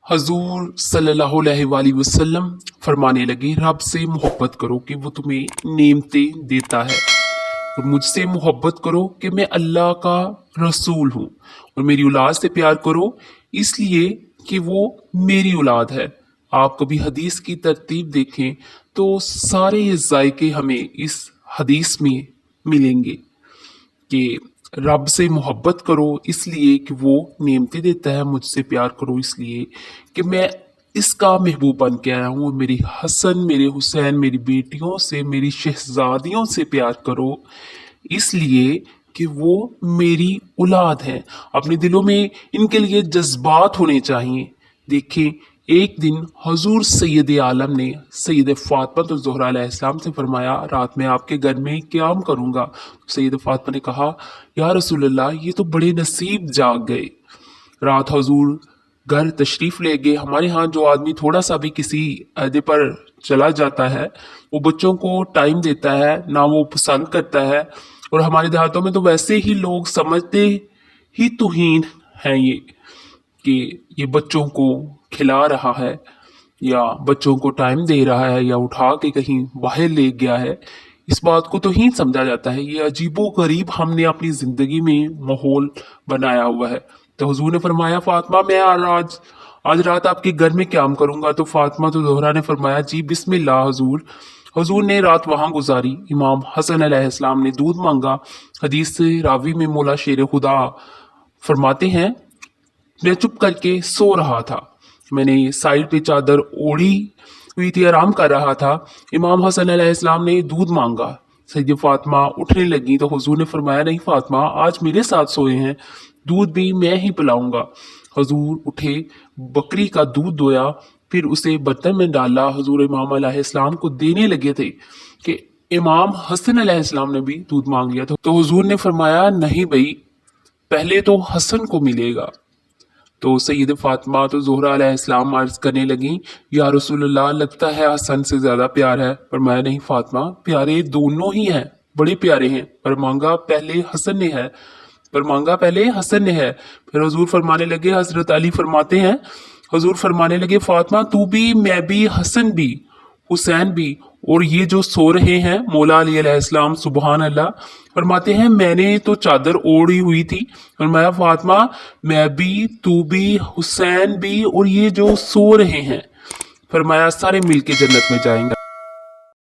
हजूर सल्लल्लाहु अलैहि वसल्लम फरमाने लगे, रब से मोहब्बत करो कि वो तुम्हें नेमतें देता है, और मुझसे मोहब्बत करो कि मैं अल्लाह का रसूल हूँ, और मेरी औलाद से प्यार करो इसलिए कि वो मेरी औलाद है। आप कभी हदीस की तरतीब देखें तो सारे जायके हमें इस हदीस में मिलेंगे कि रब से मोहब्बत करो इसलिए कि वो नेमतें देता है, मुझसे प्यार करो इसलिए कि मैं इसका महबूब बन के आया हूँ, मेरी हसन, मेरे हुसैन, मेरी बेटियों से, मेरी शहजादियों से प्यार करो इसलिए कि वो मेरी औलाद है। अपने दिलों में इनके लिए जज्बात होने चाहिए। देखें, एक दिन हजूर सैयद आलम ने सैयद फातिमा तो ज़हरा अलैहिस्सलाम से फरमाया, रात में आपके घर में क़याम करूँगा। सैयद फातिमा ने कहा, या रसूलल्लाह, ये तो बड़े नसीब जाग गए। रात हजूर घर तशरीफ़ ले गए। हमारे यहाँ जो आदमी थोड़ा सा भी किसी अहदे पर चला जाता है वो बच्चों को टाइम देता है ना, वो पसंद करता है। और हमारे देहातों में तो वैसे ही लोग समझते ही तुहीन हैं ये कि ये बच्चों को खिला रहा है या बच्चों को टाइम दे रहा है या उठा के कहीं बाहर ले गया है। इस बात को तो ही समझा जाता है। ये अजीबो गरीब हमने अपनी ज़िंदगी में माहौल बनाया हुआ है। तो हुजूर ने फरमाया, फातिमा, मैं आज रात आपके घर में क़याम करूँगा। तो फातिमा तो ज़हरा ने फरमाया, जी बिस्मिल्लाह हुजूर। हुजूर ने रात वहाँ गुजारी। इमाम हसन अलैहिस्सलाम ने दूध मांगा। हदीस से रावी में मौला शेर खुदा फरमाते हैं, मैं चुप करके सो रहा था, मैंने साइड पे चादर ओढ़ी हुई थी, आराम कर रहा था। इमाम हसन अलैहिस्सलाम ने दूध मांगा। सैयद फातिमा उठने लगी तो हुजूर ने फरमाया, नहीं फातिमा, आज मेरे साथ सोए हैं, दूध भी मैं ही पिलाऊंगा। हुजूर उठे, बकरी का दूध दोया, फिर उसे बर्तन में डाला। हुजूर इमाम अलैहिस्सलाम को देने लगे थे कि इमाम हसन अलैहिस्सलाम ने भी दूध मांग लिया। तो हुजूर ने फरमाया, नहीं भाई, पहले तो हसन को मिलेगा। तो सैयद फातिमा तो ज़हरा अलैहिस्सलाम अर्ज करने लगी, या रसूलल्लाह, लगता है हसन से ज़्यादा प्यार है। पर मैं, नहीं फातिमा, प्यारे दोनों ही हैं, बड़े प्यारे हैं, पर मांगा पहले हसन ने है, पर मांगा पहले हसन ने है। फिर हुजूर फरमाने लगे, हजरत अली फरमाते हैं, हुजूर फरमाने लगे, फातिमा, तू भी, मैं भी, हसन भी, हुसैन भी, और ये जो सो रहे हैं मौला अली अलैहिस्सलाम, सुबहान अल्लाह। फरमाते हैं, मैंने तो चादर ओढ़ी हुई थी। फरमाया, फातिमा, मैं भी, तू भी, हुसैन भी, और ये जो सो रहे हैं, फरमाया सारे मिलके जन्नत में जाएंगे।